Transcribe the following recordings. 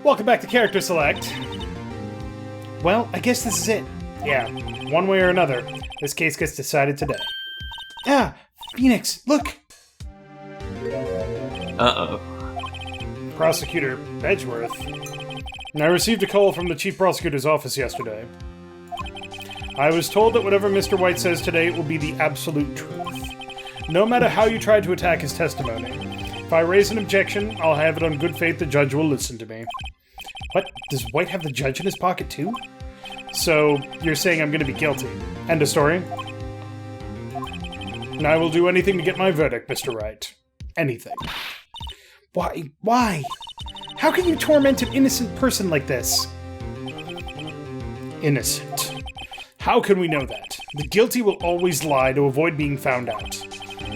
Welcome back to Character Select. Well, I guess this is it. Yeah, one way or another, this case gets decided today. Ah, Phoenix, look! Uh-oh. Prosecutor Edgeworth. I received a call from the Chief Prosecutor's office yesterday. I was told that whatever Mr. White says today will be the absolute truth. No matter how you try to attack his testimony. If I raise an objection, I'll have it on good faith the judge will listen to me. What? Does White have the judge in his pocket too? So, you're saying I'm gonna be guilty. End of story? And I will do anything to get my verdict, Mr. Wright. Anything. Why? Why? How can you torment an innocent person like this? Innocent. How can we know that? The guilty will always lie to avoid being found out.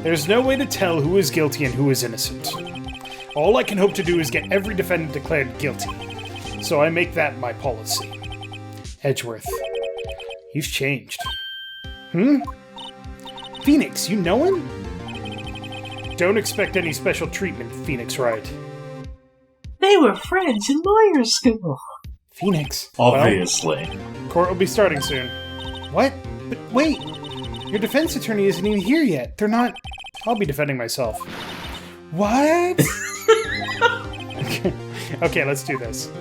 There's no way to tell who is guilty and who is innocent. All I can hope to do is get every defendant declared guilty. So I make that my policy. Edgeworth. You've changed. Phoenix, you know him? Don't expect any special treatment, Phoenix Wright. They were friends in lawyer school. Phoenix. Obviously. Well, court will be starting soon. What? But wait! Your defense attorney isn't even here yet. They're not... I'll be defending myself. What? Okay, let's do this.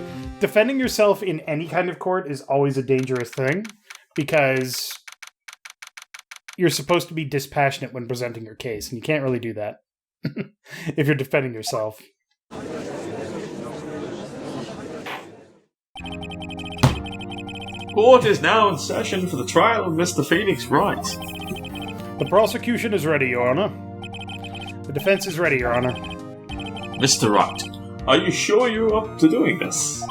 Defending yourself in any kind of court is always a dangerous thing, because you're supposed to be dispassionate when presenting your case, and you can't really do that if you're defending yourself. Court is now in session for the trial of Mr. Phoenix Wright. The prosecution is ready, Your Honor. The defense is ready, Your Honor. Mr. Wright, are you sure you're up to doing this?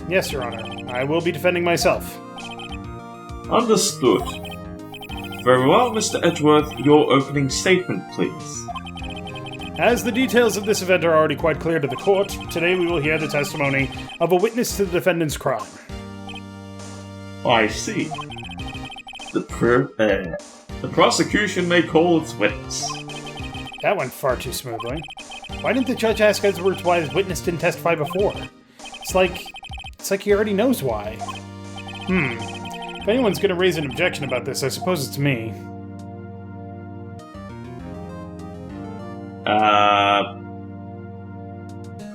Yes, Your Honor. I will be defending myself. Understood. Very well, Mr. Edgeworth, your opening statement, please. As the details of this event are already quite clear to the court, today we will hear the testimony of a witness to the defendant's crime. I see. The prosecution may call its witness. That went far too smoothly. Why didn't the judge ask Edgeworth why his witness didn't testify before? It's like he already knows why. If anyone's gonna raise an objection about this, I suppose it's me.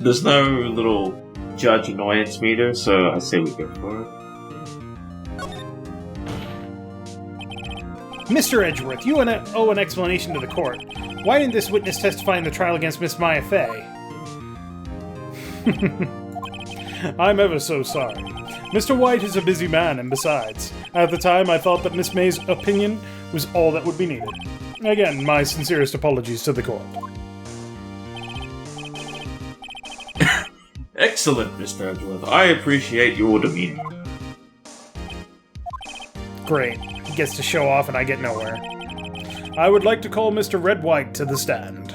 There's no little judge annoyance meter, so I say we go for it. Mr. Edgeworth, you owe an explanation to the court. Why didn't this witness testify in the trial against Miss Maya Fey? I'm ever so sorry. Mr. White is a busy man, and besides, at the time I thought that Miss May's opinion was all that would be needed. Again, my sincerest apologies to the court. Excellent, Mr. Edgeworth. I appreciate your demeanor. Great. He gets to show off and I get nowhere. I would like to call Mr. Red White to the stand.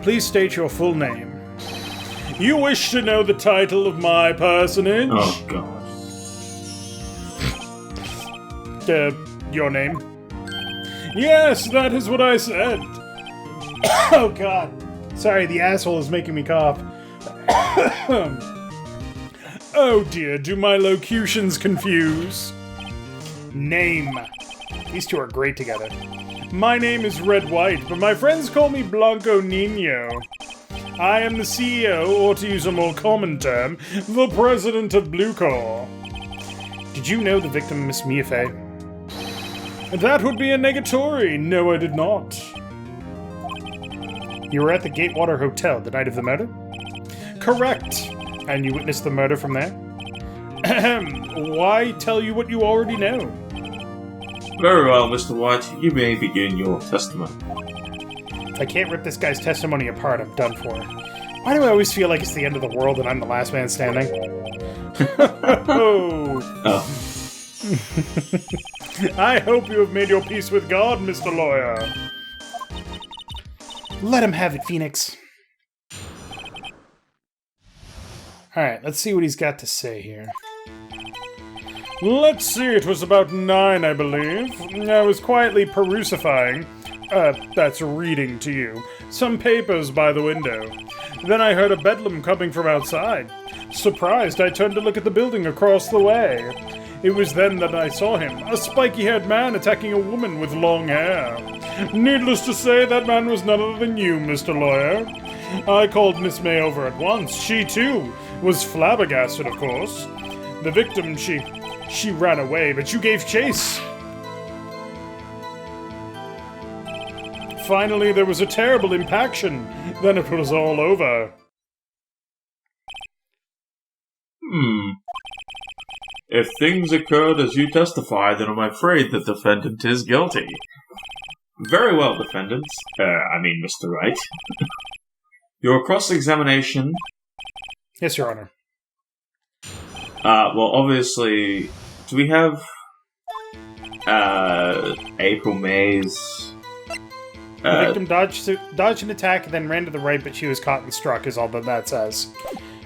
Please state your full name. You wish to know the title of my personage? Oh, God. Your name? Yes, that is what I said. Oh, God. Sorry, the asshole is making me cough. Oh dear, do my locutions confuse? Name. These two are great together. My name is Red White, but my friends call me Blanco Nino. I am the CEO, or to use a more common term, the president of Blue Corps. Did you know the victim, Miss Mia Fey? That would be a negatory. No, I did not. You were at the Gatewater Hotel the night of the murder? Correct. And you witnessed the murder from there? Why tell you what you already know? Very well, Mr. White. You may begin your testimony. If I can't rip this guy's testimony apart, I'm done for. Why do I always feel like it's the end of the world and I'm the last man standing? Oh. I hope you have made your peace with God, Mr. Lawyer. Let him have it, Phoenix. Alright, let's see what he's got to say here. Let's see, it was about 9, I believe. I was quietly perusifying that's reading to you. Some papers by the window. Then I heard a bedlam coming from outside. Surprised, I turned to look at the building across the way. It was then that I saw him, a spiky-haired man attacking a woman with long hair. Needless to say, that man was none other than you, Mr. Lawyer. I called Miss May over at once. She, too, was flabbergasted, of course. The victim, she ran away, but you gave chase. Finally, there was a terrible impaction. Then it was all over. If things occurred as you testify, then I'm afraid the defendant is guilty. Very well, defendants. Mr. Wright. Your cross-examination... Yes, Your Honor. Well, obviously... Do we have... April May's... The victim dodged an attack and then ran to the right, but she was caught and struck, is all that says.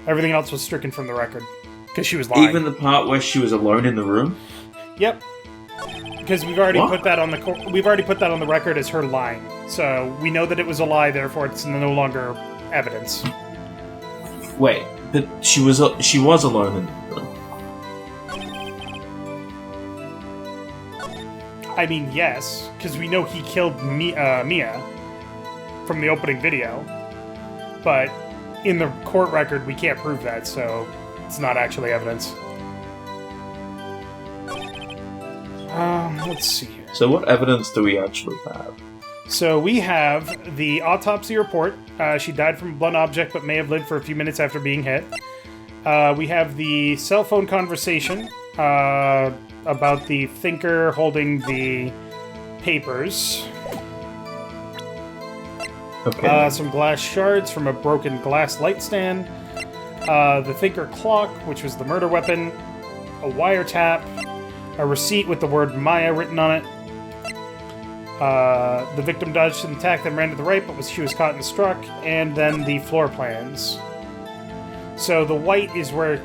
Everything else was stricken from the record. Because she was lying. Even the part where she was alone in the room? Yep. Because we've already put that on the record as her lying. So we know that it was a lie, therefore it's no longer evidence. Wait, but she was alone in the room. I mean, yes, because we know he killed Mia from the opening video. But in the court record, we can't prove that, so it's not actually evidence. Let's see here. So what evidence do we actually have? So we have the autopsy report. She died from a blunt object, but may have lived for a few minutes after being hit. We have the cell phone conversation about the thinker holding the papers. Okay. Some glass shards from a broken glass light stand. The thinker clock, which was the murder weapon. A wiretap. A receipt with the word Maya written on it. The victim dodged an attack, then ran to the right, but she was caught and struck. And then the floor plans. So the white is where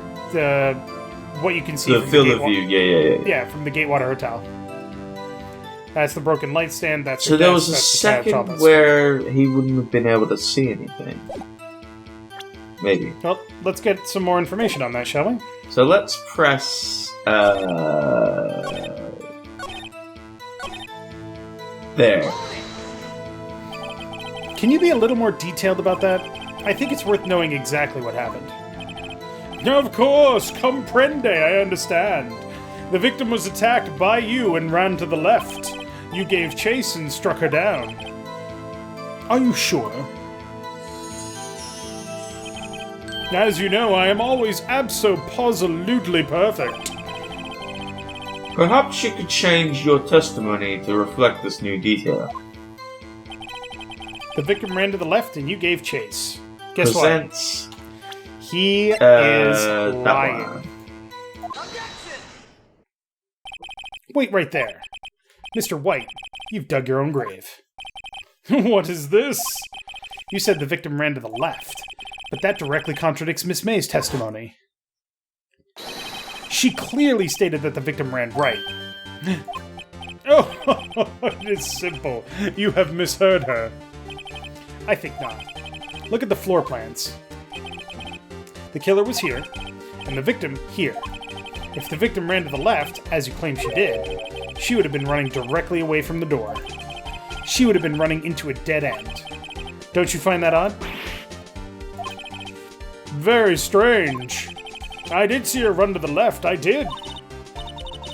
what you can see the from field the of view, yeah. Yeah, from the Gatewater Hotel. That's the broken light stand. That's so there was a second where he wouldn't have been able to see anything. Maybe. Well, let's get some more information on that, shall we? So let's press... There. Can you be a little more detailed about that? I think it's worth knowing exactly what happened. Of course! Comprende, I understand. The victim was attacked by you and ran to the left. You gave chase and struck her down. Are you sure? As you know, I am always abso-positively perfect. Perhaps you could change your testimony to reflect this new detail. The victim ran to the left and you gave chase. Guess Presents, what? He is lying. Wait right there. Mr. White, you've dug your own grave. What is this? You said the victim ran to the left, but that directly contradicts Miss May's testimony. She clearly stated that the victim ran right. Oh, it is simple. You have misheard her. I think not. Look at the floor plans. The killer was here, and the victim here. If the victim ran to the left, as you claim she did, she would have been running directly away from the door. She would have been running into a dead end. Don't you find that odd? Very strange. I did see her run to the left, I did.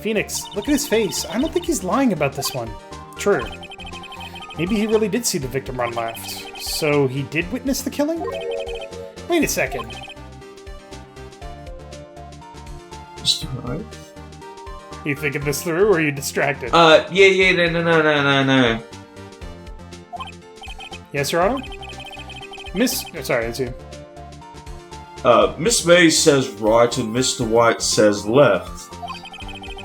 Phoenix, look at his face. I don't think he's lying about this one. True. Maybe he really did see the victim run left. So he did witness the killing? Wait a second. Right. You thinking this through, or are you distracted? No. Yes, Your Honor? Sorry, it's you. Miss May says right and Mr. White says left.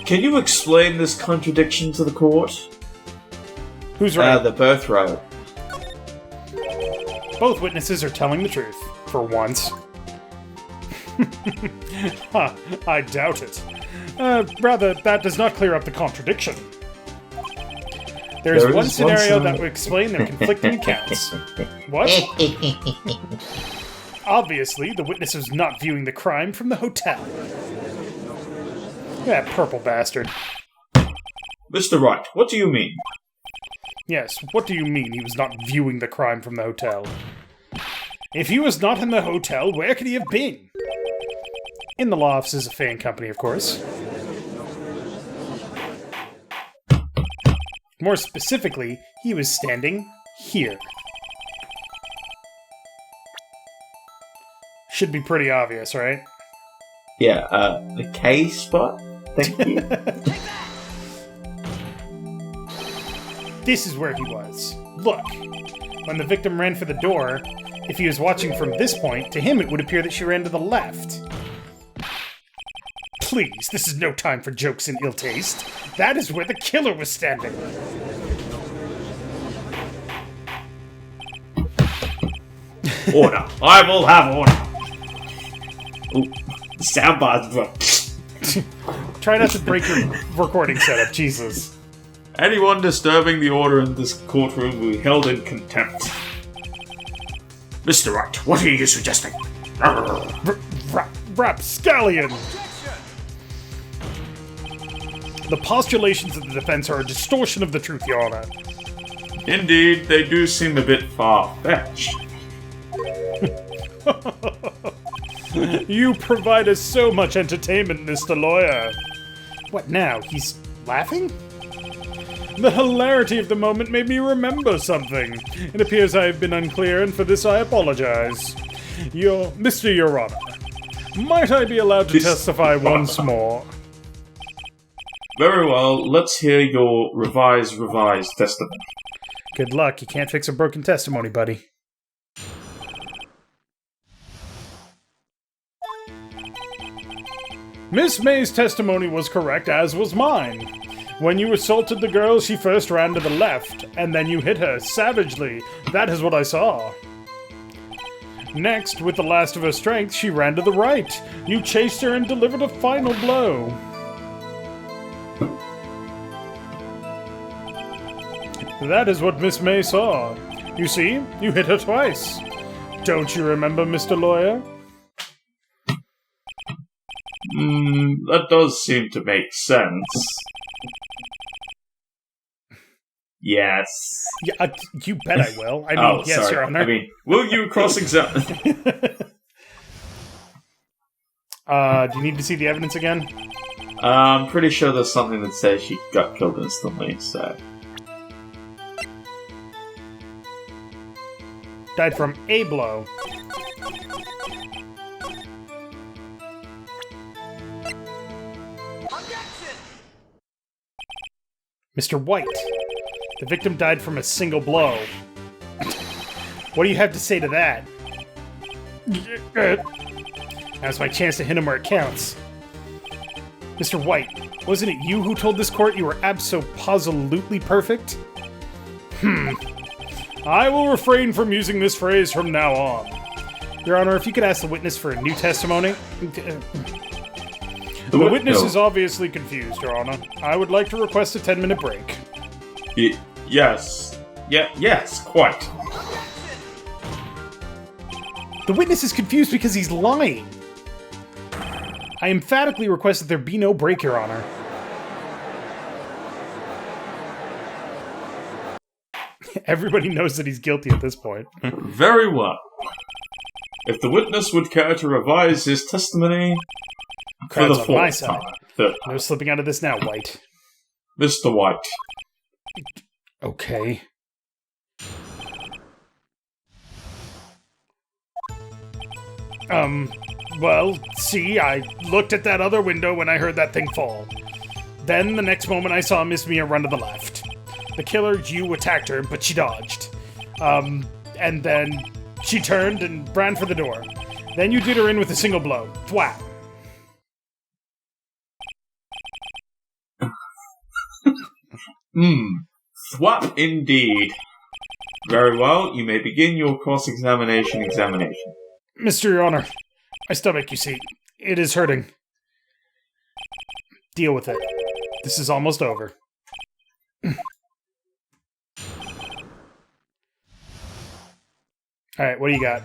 Can you explain this contradiction to the court? Who's right? The birthright. Both witnesses are telling the truth, for once. Huh, I doubt it. Rather, that does not clear up the contradiction. There's one scenario that would explain their conflicting accounts. What? Obviously, the witness was not viewing the crime from the hotel. That purple bastard. Mr. Wright, what do you mean? Yes, what do you mean he was not viewing the crime from the hotel? If he was not in the hotel, where could he have been? In the law offices of Fan Company, of course. More specifically, he was standing here. Should be pretty obvious, right? Yeah, the K spot? Thank you. This is where he was. Look. When the victim ran for the door, if he was watching from this point, to him it would appear that she ran to the left. Please, this is no time for jokes and ill taste. That is where the killer was standing. Order. I will have order. Ooh, the soundbar's broke. Try not to break your recording setup, Jesus. Anyone disturbing the order in this courtroom will be held in contempt. Mr. Wright, what are you suggesting? Rapscallion! The postulations of the defense are a distortion of the truth, Your Honor. Indeed, they do seem a bit far-fetched. You provide us so much entertainment, Mr. Lawyer. What now? He's laughing? The hilarity of the moment made me remember something. It appears I have been unclear, and for this I apologize. Mr. Your Honor, might I be allowed to testify once more? Very well, let's hear your revised testimony. Good luck, you can't fix a broken testimony, buddy. Miss May's testimony was correct, as was mine. When you assaulted the girl, she first ran to the left, and then you hit her savagely. That is what I saw. Next, with the last of her strength, she ran to the right. You chased her and delivered a final blow. That is what Miss May saw. You see, you hit her twice. Don't you remember, Mr. Lawyer? That does seem to make sense. Yes. Yeah, you bet I will. I mean, yes, sorry. Your Honor. I mean, will you cross-examine? Do you need to see the evidence again? I'm pretty sure there's something that says she got killed instantly, so... Died from a blow. Mr. White, the victim died from a single blow. What do you have to say to that? Now's my chance to hit him where it counts. Mr. White, wasn't it you who told this court you were abso-positively perfect? I will refrain from using this phrase from now on. Your Honor, if you could ask the witness for a new testimony... The witness is obviously confused, Your Honor. I would like to request a 10-minute break. Yes. Yes, quite. The witness is confused because he's lying. I emphatically request that there be no break, Your Honor. Everybody knows that he's guilty at this point. Very well. If the witness would care to revise his testimony... Crowd's on my side. No slipping out of this now, White. Mr. White. Okay. Well, see, I looked at that other window when I heard that thing fall. Then, the next moment, I saw Miss Mia run to the left. The killer, you attacked her, but she dodged. And then she turned and ran for the door. Then you did her in with a single blow. Thwap. Thwap indeed. Very well, you may begin your cross-examination. Mr. Your Honor, my stomach, you see, it is hurting. Deal with it. This is almost over. Alright, what do you got?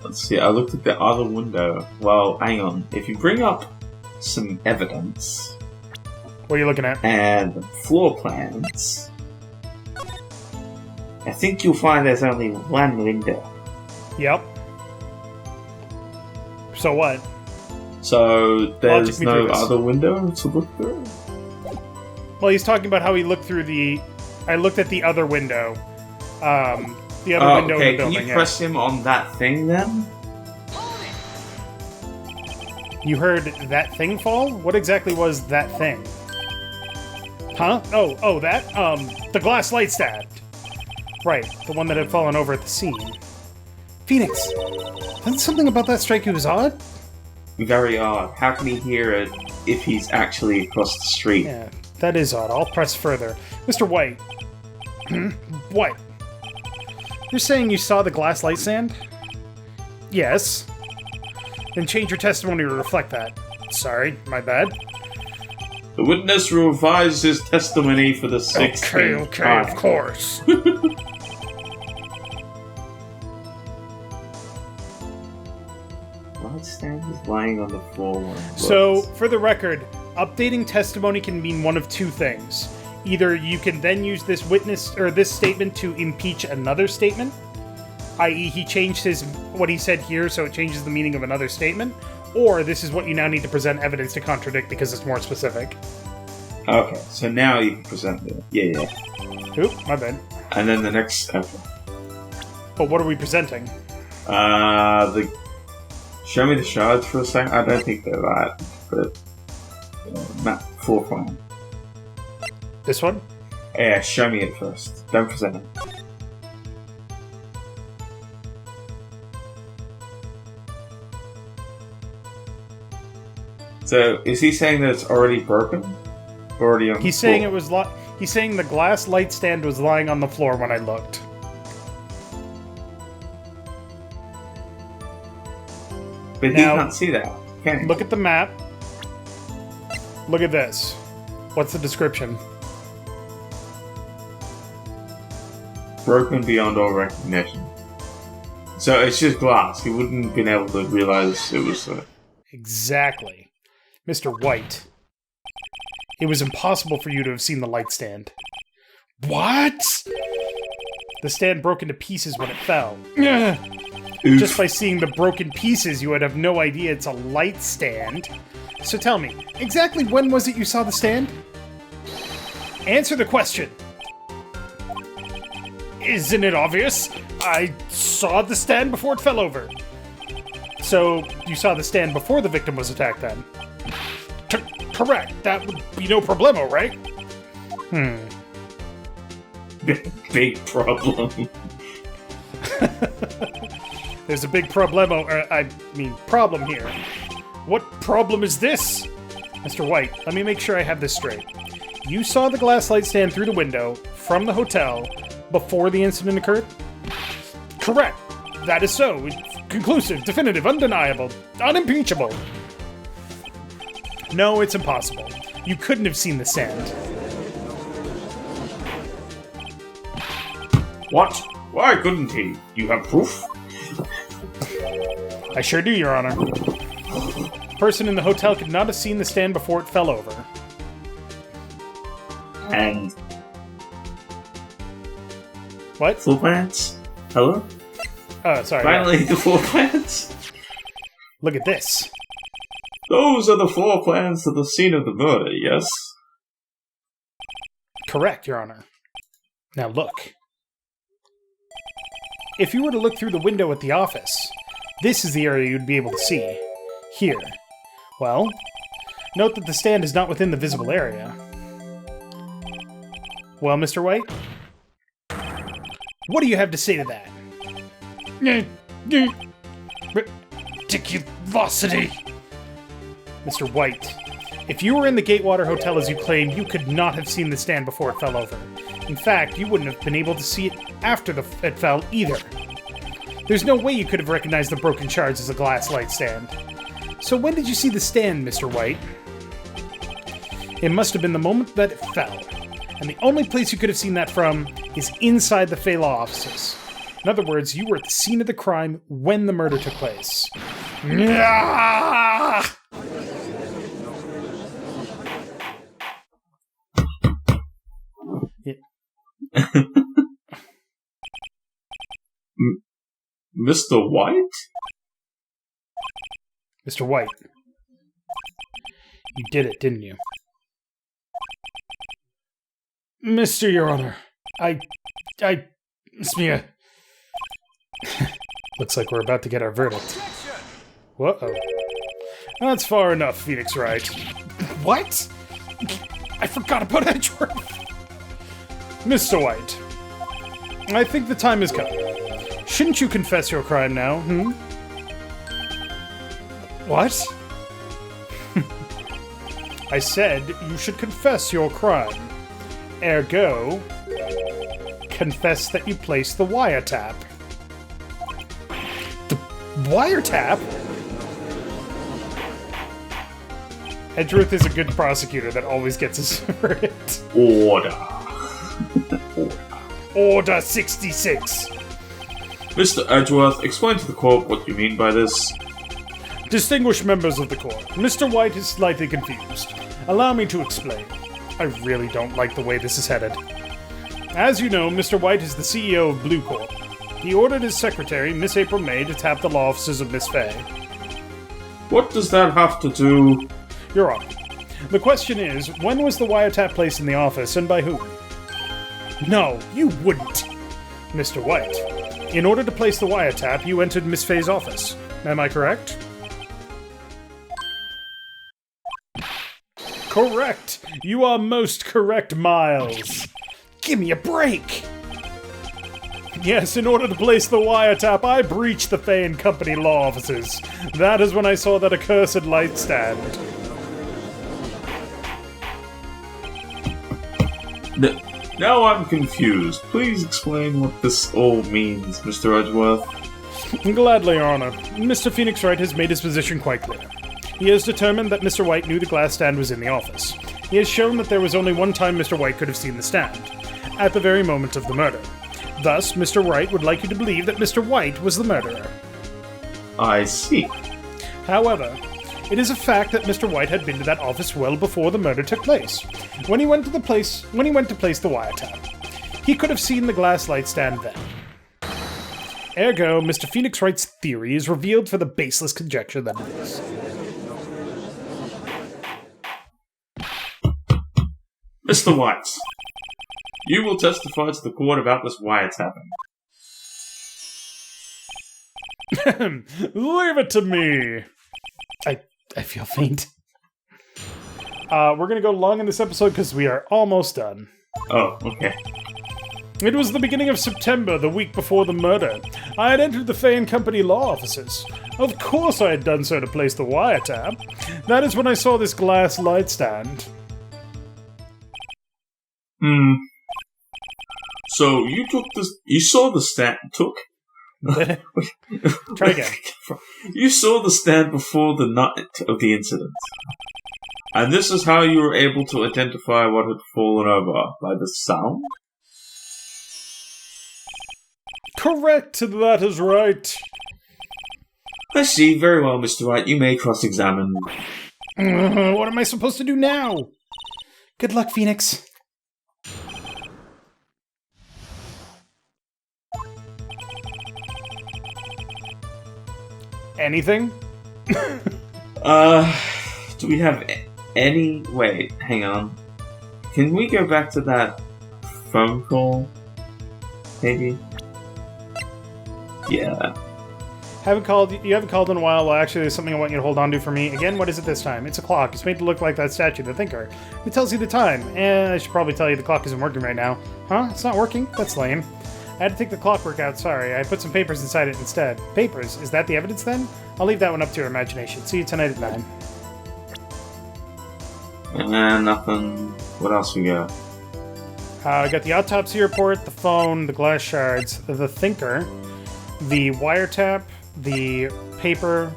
Let's see, I looked at the other window. Well, hang on. If you bring up some evidence... What are you looking at? And floor plans... I think you'll find there's only one window. Yep. So what? So there's no other window to look through? Well, he's talking about how he looked through the... I looked at the other window. The other window in the building. Can you press him on that thing then? You heard that thing fall? What exactly was that thing? Huh? Oh, that? The glass light stand. Right, the one that had fallen over at the scene. Phoenix, isn't something about that strike was odd? Very odd. How can he hear it if he's actually across the street? Yeah, that is odd. I'll press further. Mr. White. What? You're saying you saw the glass light stand? Yes. Then change your testimony to reflect that. Sorry, my bad. The witness will revise his testimony for the 16th Okay, time. of course. Light stand is lying on the floor. So, for the record, updating testimony can mean one of two things. Either you can then use this witness or this statement to impeach another statement, i.e. he changed what he said here so it changes the meaning of another statement, or this is what you now need to present evidence to contradict because it's more specific. Okay, so now you can present it. Yeah. Oop, my bad. And then the next... Okay. But what are we presenting? Show me the shards for a second. I don't think they're that, but... map floor plan. This one? Yeah, show me it first. Don't present it. So, is he saying that it's already broken? Already on He's the floor? saying it was he's saying the glass light stand was lying on the floor when I looked. But now, he can't see that, can he? Look at the map. Look at this. What's the description? Broken beyond all recognition. So it's just glass. He wouldn't have been able to realize it was... Exactly. Mr. White. It was impossible for you to have seen the light stand. What? The stand broke into pieces when it fell. Oof. Just by seeing the broken pieces, you would have no idea it's a light stand. So tell me, exactly when was it you saw the stand? Answer the question. Isn't it obvious? I saw the stand before it fell over. So, you saw the stand before the victim was attacked then? Correct. That would be no problemo, right? Big problem. There's a big problem here. What problem is this? Mr. White, let me make sure I have this straight. You saw the glass light stand through the window from the hotel before the incident occurred? Correct. That is so. It's conclusive, definitive, undeniable, unimpeachable. No, it's impossible. You couldn't have seen the sand. What? Why couldn't he? You have proof? I sure do, Your Honor. The person in the hotel could not have seen the stand before it fell over. And... What? Floor plans? Hello? Sorry. Finally, the floor plans? Look at this. Those are the floor plans to the scene of the murder, yes? Correct, Your Honor. Now look. If you were to look through the window at the office, this is the area you'd be able to see. Here. Well, note that the stand is not within the visible area. Well, Mr. White? What do you have to say to that? Ridiculosity! Mr. White, if you were in the Gatewater Hotel as you claim, you could not have seen the stand before it fell over. In fact, you wouldn't have been able to see it after it fell either. There's no way you could have recognized the broken shards as a glass light stand. So when did you see the stand, Mr. White? It must have been the moment that it fell. And the only place you could have seen that from is inside the Fey Law offices. In other words, you were at the scene of the crime when the murder took place. Yeah. Mr. White? Mr. White. You did it, didn't you? Mr. Your Honor, I smear. Looks like we're about to get our verdict. Whoa. That's far enough, Phoenix Wright. What? I forgot about Edgeworth. Mr. White, I think the time has come. Shouldn't you confess your crime now, What? I said you should confess your crime. Ergo, confess that you placed the wiretap. The wiretap? Edgeworth is a good prosecutor that always gets his verdict. Order. Order 66. Mr. Edgeworth, explain to the court what you mean by this. Distinguished members of the court, Mr. White is slightly confused. Allow me to explain. I really don't like the way this is headed. As you know, Mr. White is the CEO of Blue Corp. He ordered his secretary, Miss April May, to tap the law offices of Miss Fay. What does that have to do? Your Honor, the question is, when was the wiretap placed in the office and by whom? No, you wouldn't. Mr. White, in order to place the wiretap, you entered Miss Fay's office. Am I correct? Correct! You are most correct, Miles. Give me a break! Yes, in order to place the wiretap, I breached the Fay and Company law offices. That is when I saw that accursed light stand. Now I'm confused. Please explain what this all means, Mr. Edgeworth. Gladly, Your Honor. Mr. Phoenix Wright has made his position quite clear. He has determined that Mr. White knew the glass stand was in the office. He has shown that there was only one time Mr. White could have seen the stand, at the very moment of the murder. Thus, Mr. Wright would like you to believe that Mr. White was the murderer. I see. However, it is a fact that Mr. White had been to that office well before the murder took place. When he went to place the wiretap, he could have seen the glass light stand then. Ergo, Mr. Phoenix Wright's theory is revealed for the baseless conjecture that it is. Mr. White, you will testify to the court about this wiretapping. Leave it to me! I feel faint. We're gonna go long in this episode because we are almost done. Oh, okay. It was the beginning of September, the week before the murder. I had entered the Fay and Company law offices. Of course I had done so to place the wiretap. That is when I saw this glass light stand. So you saw the stand, Try again. You saw the stand before the night of the incident. And this is how you were able to identify what had fallen over, by the sound? Correct, that is right. I see, very well, Mr. Wright, you may cross-examine. What am I supposed to do now? Good luck, Phoenix. Anything? Do we have any... Wait, hang on. Can we go back to that phone call? Maybe? Yeah. You haven't called in a while. Well, actually, there's something I want you to hold on to for me. Again, what is it this time? It's a clock. It's made to look like that statue, the Thinker. It tells you the time. And I should probably tell you the clock isn't working right now. Huh? It's not working? That's lame. I had to take the clockwork out, sorry. I put some papers inside it instead. Papers? Is that the evidence then? I'll leave that one up to your imagination. See you tonight at 9. Nothing. What else we got? I got the autopsy report, the phone, the glass shards, the Thinker, the wiretap, the paper,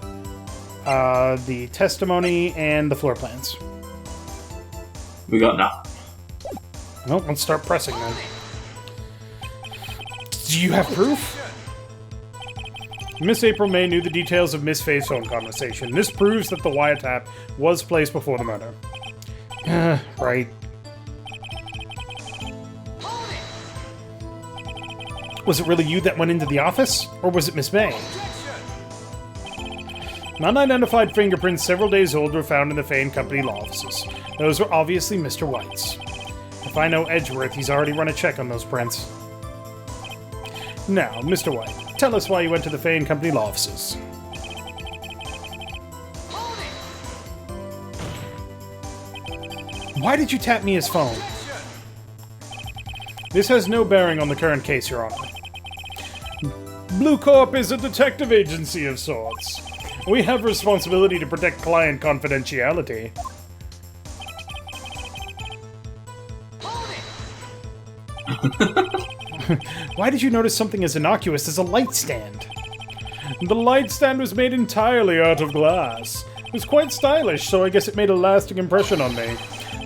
the testimony, and the floor plans. We got nothing. Well, let's start pressing then. Do you have proof? Miss April May knew the details of Miss Faye's phone conversation. This proves that the wiretap was placed before the murder. Right. Was it really you that went into the office? Or was it Miss May? Non-identified fingerprints several days old were found in the Faye & Company law offices. Those were obviously Mr. White's. If I know Edgeworth, he's already run a check on those prints. Now, Mr. White, tell us why you went to the Faye & Company law offices. Why did you tap Mia's phone? This has no bearing on the current case, Your Honor. Blue Corp is a detective agency of sorts. We have responsibility to protect client confidentiality. Why did you notice something as innocuous as a light stand? The light stand was made entirely out of glass. It was quite stylish, so I guess it made a lasting impression on me.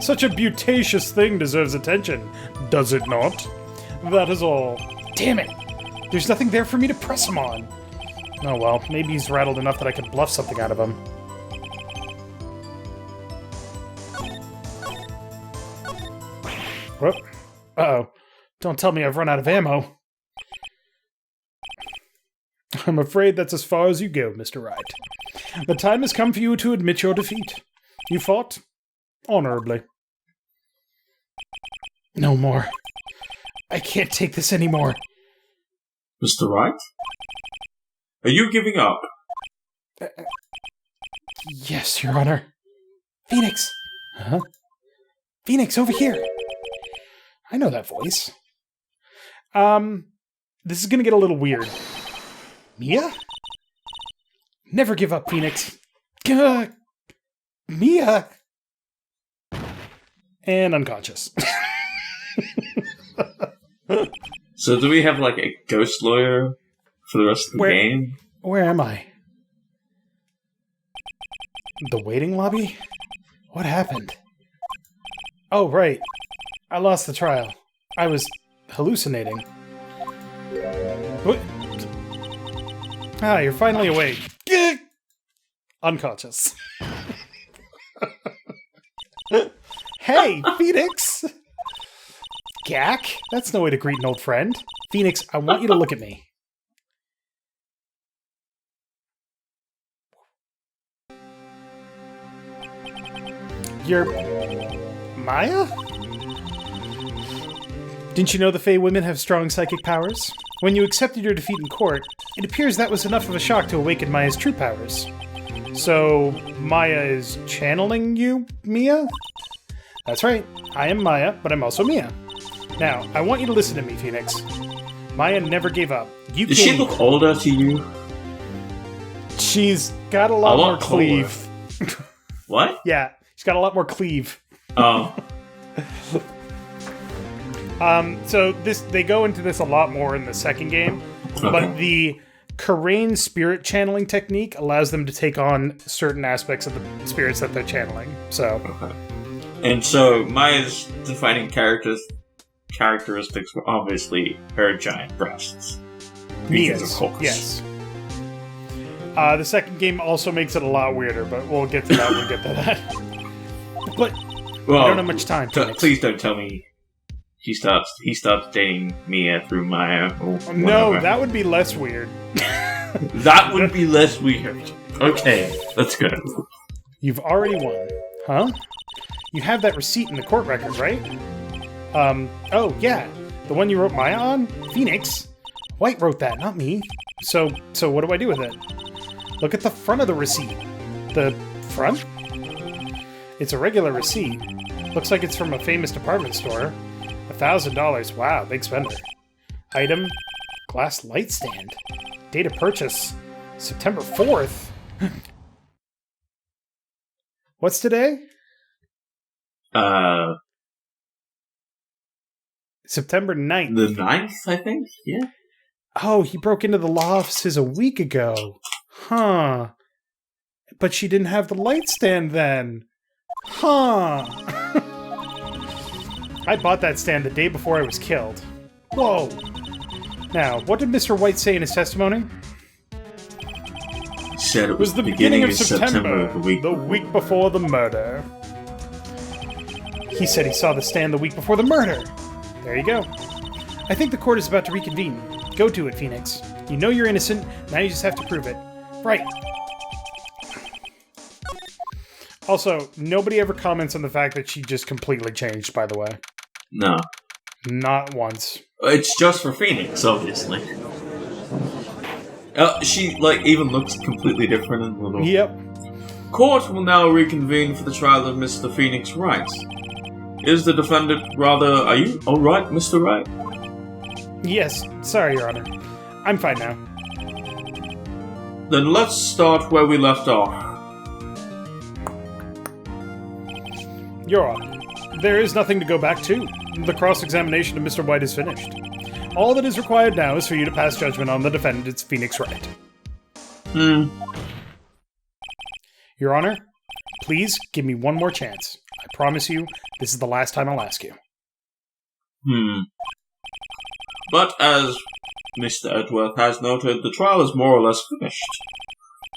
Such a beauticious thing deserves attention, does it not? That is all. Damn it! There's nothing there for me to press him on. Oh well, maybe he's rattled enough that I can bluff something out of him. Whoop. Uh-oh. Don't tell me I've run out of ammo. I'm afraid that's as far as you go, Mr. Wright. The time has come for you to admit your defeat. You fought honorably. No more. I can't take this anymore. Mr. Wright? Are you giving up? Yes, Your Honor. Phoenix! Huh? Phoenix, over here! I know that voice. This is gonna get a little weird. Mia? Never give up, Phoenix. Mia! And unconscious. So do we have, like, a ghost lawyer for the rest of the game? Where am I? The waiting lobby? What happened? Oh, right. I lost the trial. I was hallucinating. What? Ah, you're finally awake. Unconscious. Hey, Phoenix! Gak? That's no way to greet an old friend. Phoenix, I want you to look at me. You're... Maya? Didn't you know the Fae women have strong psychic powers? When you accepted your defeat in court, it appears that was enough of a shock to awaken Maya's true powers. So, Maya is channeling you, Mia? That's right. I am Maya, but I'm also Mia. Now, I want you to listen to me, Phoenix. Maya never gave up. Does she look older to you? She's got a lot more cleave. What? Yeah, she's got a lot more cleave. Oh. So they go into this a lot more in the second game, Okay. but the Karain spirit channeling technique allows them to take on certain aspects of the spirits that they're channeling. So, Okay. And so Maya's defining characteristics were obviously her giant breasts. Because of course. Yes. The second game also makes it a lot weirder, but we'll get to that when we get to that. But Well, I don't have much time. Please don't tell me he starts dating Mia through Maya or whatever. No, that would be less weird. That would be less weird. Okay, let's go. You've already won. Huh? You have that receipt in the court record, right? Oh, yeah. The one you wrote Maya on? Phoenix? White wrote that, not me. So what do I do with it? Look at the front of the receipt. The front? It's a regular receipt. Looks like it's from a famous department store. $1,000. Wow, big spender. Item, glass light stand. Date of purchase, September 4th. What's today? September 9th. The 9th, I think? Yeah. Oh, he broke into the law offices a week ago. Huh. But she didn't have the light stand then. Huh. I bought that stand the day before I was killed. Whoa! Now, what did Mr. White say in his testimony? He said it It was the beginning of September, the week before the murder. He said he saw the stand the week before the murder. There you go. I think the court is about to reconvene. Go to it, Phoenix. You know you're innocent, now you just have to prove it. Right. Also, nobody ever comments on the fact that she just completely changed, by the way. No. Not once. It's just for Phoenix, obviously. She, even looks completely different in the little... Yep. Court will now reconvene for the trial of Mr. Phoenix Wright. Is the defendant rather... Are you alright, Mr. Wright? Yes. Sorry, Your Honor. I'm fine now. Then let's start where we left off. Your Honor, there is nothing to go back to. The cross-examination of Mr. White is finished. All that is required now is for you to pass judgment on the defendant's Phoenix Wright. Your Honor, please give me one more chance. I promise you, this is the last time I'll ask you. But as Mr. Edgeworth has noted, the trial is more or less finished.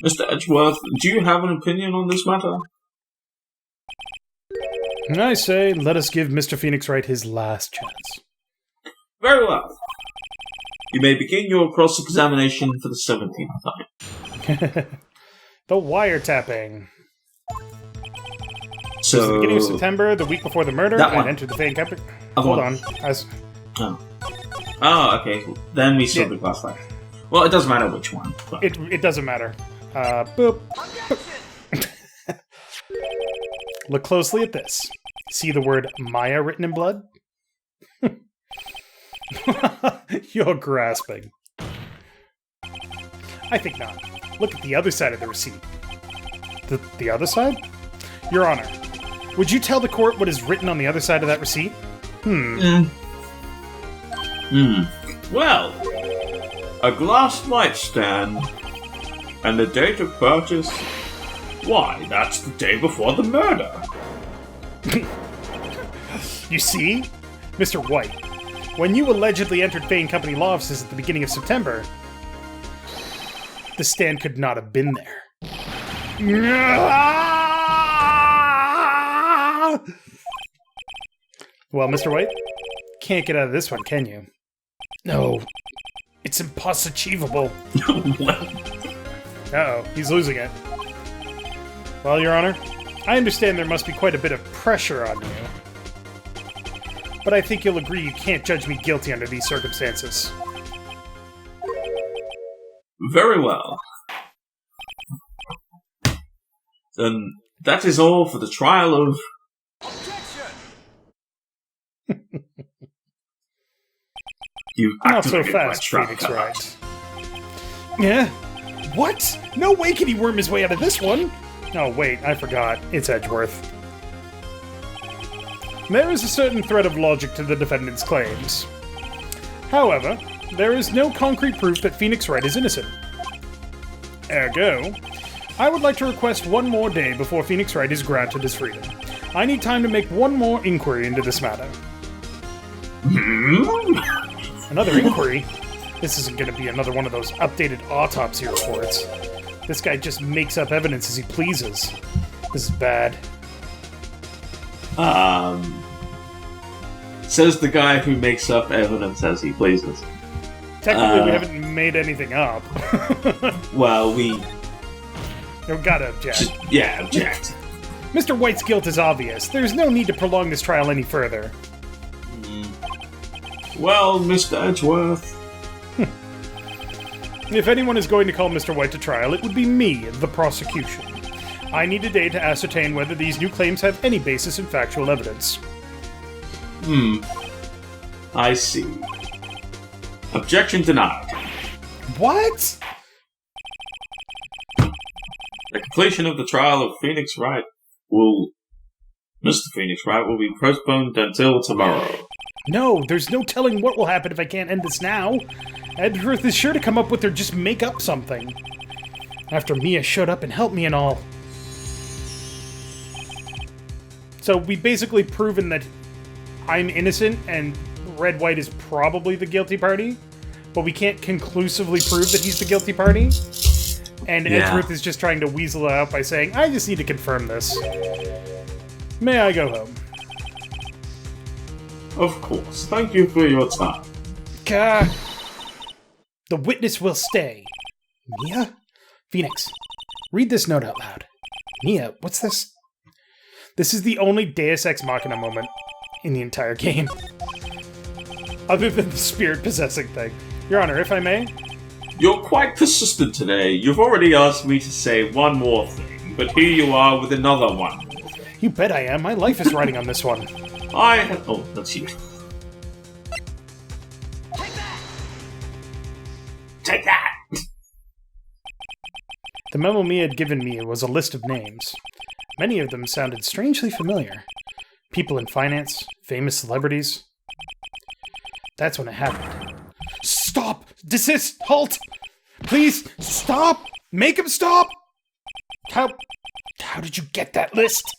Mr. Edgeworth, do you have an opinion on this matter? I say, let us give Mr. Phoenix Wright his last chance. Very well. You may begin your cross-examination for the 17th time. The wiretapping. So... It was the beginning of September, the week before the murder, that one. I entered the Fane Company. Other Hold one. on. Oh, okay. Then we still do class 5. Well, it doesn't matter which one. But... It doesn't matter. Boop. Look closely at this. See the word Maya written in blood? You're grasping. I think not. Look at the other side of the receipt. The other side? Your Honor, would you tell the court what is written on the other side of that receipt? Well, a glass light stand and the date of purchase. Why, that's the day before the murder. You see? Mr. White, when you allegedly entered Fane Company law offices at the beginning of September, the stand could not have been there. Well, Mr. White, can't get out of this one, can you? No. It's impossible. Uh-oh, he's losing it. Well, Your Honor, I understand there must be quite a bit of pressure on you. But I think you'll agree you can't judge me guilty under these circumstances. Very well. Then that is all for the trial of... You Not so fast, Phoenix Wright. Yeah? What? No way can he worm his way out of this one! Oh, wait, I forgot. It's Edgeworth. There is a certain thread of logic to the defendant's claims. However, there is no concrete proof that Phoenix Wright is innocent. Ergo, I would like to request one more day before Phoenix Wright is granted his freedom. I need time to make one more inquiry into this matter. Another inquiry? This isn't going to be another one of those updated autopsy reports. This guy just makes up evidence as he pleases. This is bad. Says the guy who makes up evidence as he pleases. Technically, we haven't made anything up. Well, we gotta object. Yeah, object. Mr. White's guilt is obvious. There's no need to prolong this trial any further. Well, Mr. Edgeworth... If anyone is going to call Mr. White to trial, it would be me, the prosecution. I need a day to ascertain whether these new claims have any basis in factual evidence. I see. Objection denied. What? The completion of the trial of Phoenix Wright Mr. Phoenix Wright will be postponed until tomorrow. No, there's no telling what will happen if I can't end this now. Edgeworth is sure to come up with or just make up something. After Mia showed up and helped me and all. So we've basically proven that I'm innocent and Red White is probably the guilty party, but we can't conclusively prove that he's the guilty party. And Edgeworth is just trying to weasel it out by saying, I just need to confirm this. May I go home? Of course. Thank you for your time. The witness will stay. Mia? Phoenix, read this note out loud. Mia, what's this? This is the only Deus Ex Machina moment in the entire game. Other than the spirit possessing thing. Your Honor, if I may? You're quite persistent today. You've already asked me to say one more thing, but here you are with another one. You bet I am. My life is riding on this one. Oh, that's you. Take that! The memo Mia had given me was a list of names. Many of them sounded strangely familiar. People in finance, famous celebrities. That's when it happened. Stop! Desist! Halt! Please, stop! Make him stop! How did you get that list?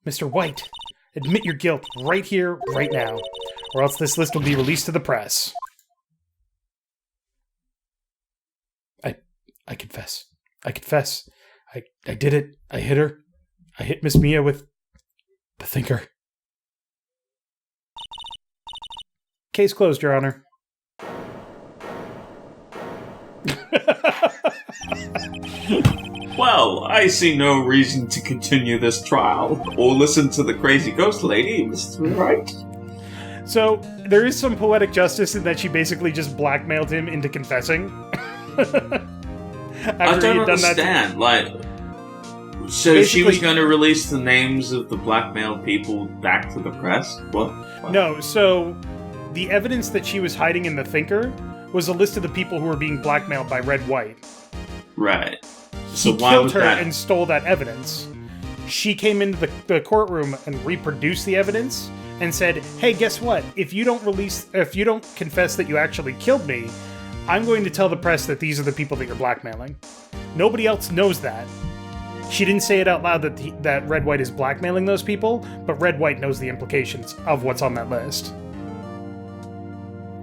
Mr. White, admit your guilt right here, right now, or else this list will be released to the press. I confess. I confess. I did it. I hit her. I hit Miss Mia with the thinker. Case closed, Your Honor. Well, I see no reason to continue this trial, or listen to the crazy ghost lady, Mr. Wright. So, there is some poetic justice in that she basically just blackmailed him into confessing. I don't understand, so she was going to release the names of the blackmailed people back to the press? What? No, so the evidence that she was hiding in the thinker was a list of the people who were being blackmailed by Red White. Right. So He why killed was her that? and stole that evidence. She came into the courtroom and reproduced the evidence and said, hey, guess what? If you don't confess that you actually killed me, I'm going to tell the press that these are the people that you're blackmailing. Nobody else knows that. She didn't say it out loud that Red White is blackmailing those people, but Red White knows the implications of what's on that list.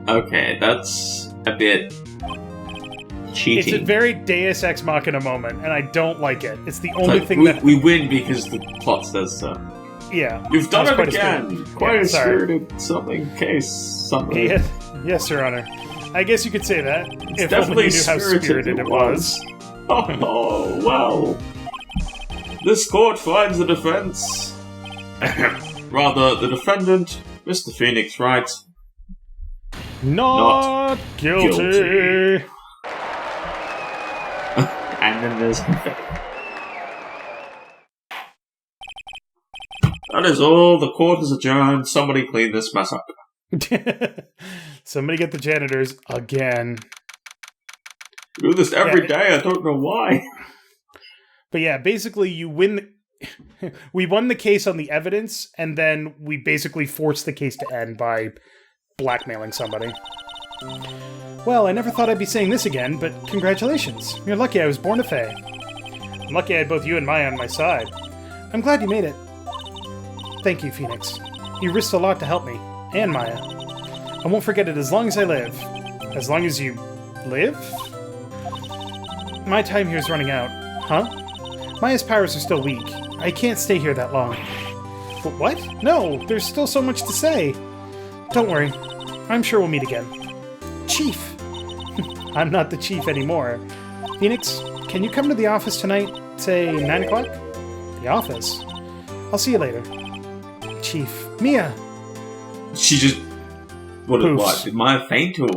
Okay, that's a bit cheating. It's a very Deus Ex Machina moment, and I don't like it. It's the only thing we win because the plot says so. Yeah. You've done it again! Quite a spirited something case. Something. Yeah, yes, Your Honor. I guess you could say that. It's if definitely only you knew how spirited it was. Oh, well. This court finds the defense. Rather, the defendant, Mr. Phoenix Wright. Not guilty. And then there's that is all. The court is adjourned. Somebody clean this mess up. Somebody get the janitors again. We do this every day. I don't know why. But yeah, basically you win. We won the case on the evidence, and then we basically forced the case to end by blackmailing somebody. Well, I never thought I'd be saying this again, but congratulations. You're lucky I was born a Fae. I'm lucky I had both you and Maya on my side. I'm glad you made it. Thank you, Phoenix. You risked a lot to help me, and Maya. I won't forget it as long as I live. As long as you live? My time here is running out. Huh? Maya's powers are still weak. I can't stay here that long. But what? No, there's still so much to say. Don't worry. I'm sure we'll meet again. Chief! I'm not the chief anymore. Phoenix, can you come to the office tonight? Say 9 o'clock? The office? I'll see you later. Chief. Mia! She just... What? Poofs. Did Maya faint or,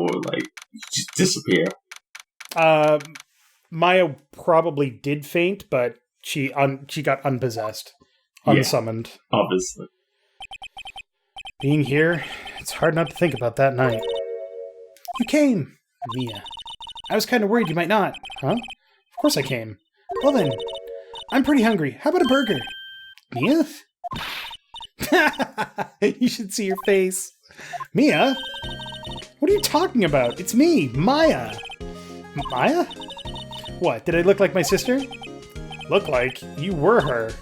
just disappear? Maya probably did faint, but she got unpossessed. Unsummoned. Yeah, obviously. Being here, it's hard not to think about that night. You came, Mia. I was kind of worried you might not. Huh? Of course I came. Well then, I'm pretty hungry. How about a burger? Mia? You should see your face. Mia? What are you talking about? It's me, Maya. Maya? What, did I look like my sister? Look like you were her.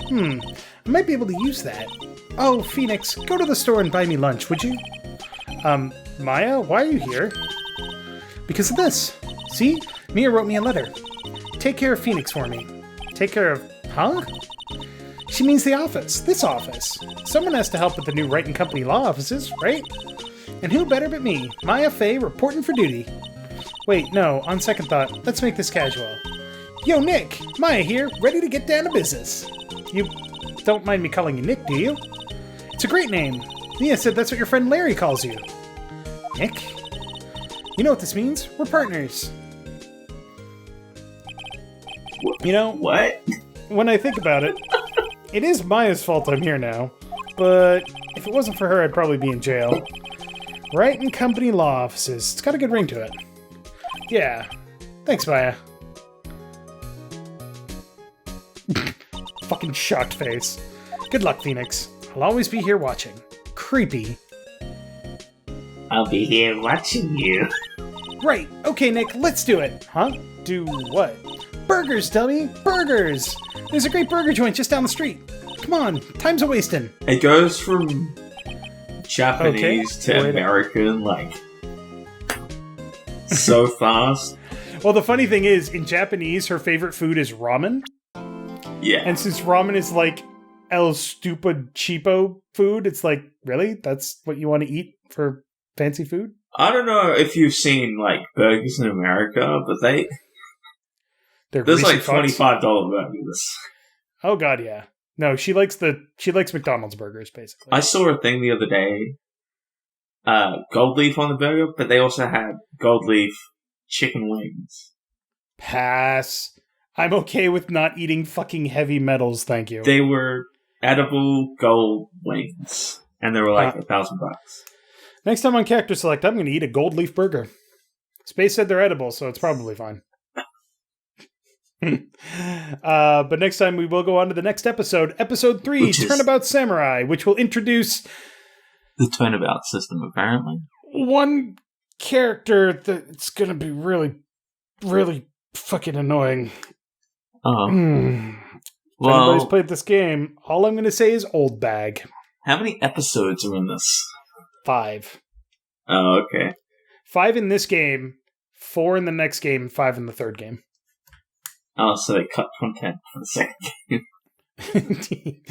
I might be able to use that. Oh, Phoenix, go to the store and buy me lunch, would you? Maya, why are you here? Because of this. See? Mia wrote me a letter. Take care of Phoenix for me. Take care of... Huh? She means the office. This office. Someone has to help with the new Wright & Company law offices, right? And who better but me, Maya Fey, reporting for duty. Wait, no, on second thought, let's make this casual. Yo, Nick! Maya here, ready to get down to business. You don't mind me calling you Nick, do you? It's a great name. Mia said that's what your friend Larry calls you. Nick? You know what this means? We're partners. You know... What? When I think about it, it is Maya's fault I'm here now. But if it wasn't for her, I'd probably be in jail. Wright & Company law offices. It's got a good ring to it. Yeah. Thanks, Maya. Fucking shocked face. Good luck, Phoenix. I'll always be here watching. Creepy. I'll be here watching you. Right. Okay, Nick, let's do it. Huh? Do what? Burgers, dummy! Burgers! There's a great burger joint just down the street. Come on, time's a-wasting. It goes from Japanese to American, like, so fast. Well, the funny thing is, in Japanese, her favorite food is ramen. Yeah. And since ramen is like El Stupid Cheapo food, it's like, really? That's what you want to eat for fancy food? I don't know if you've seen, like, burgers in America, but there's like $25 burgers. Oh god, yeah. No, she likes McDonald's burgers, basically. I saw a thing the other day, gold leaf on the burger, but they also had gold leaf chicken wings. Pass. I'm okay with not eating fucking heavy metals, thank you. They were edible gold wings, and they were like $1,000. Next time on CharacterSelect, I'm going to eat a gold leaf burger. Space said they're edible, so it's probably fine. But next time we will go on to the next episode, episode 3, Turnabout Samurai, which will introduce the Turnabout system, apparently. One character that's gonna be really, really fucking annoying. Oh. If anybody's played this game, all I'm gonna say is old bag. How many episodes are in this? 5. Oh, okay. 5 in this game, 4 in the next game, 5 in the third game. Oh, so they cut content for the second game.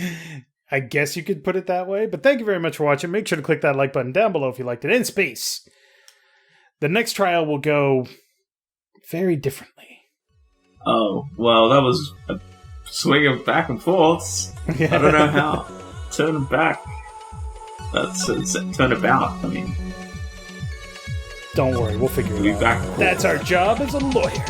I guess you could put it that way, but thank you very much for watching. Make sure to click that like button down below if you liked it. In space, the next trial will go very differently. Oh, well, that was a swing of back and forths. Yeah. I don't know how. Turn back. That's turn about. I mean, don't worry, we'll figure it out. Back That's our job as a lawyer.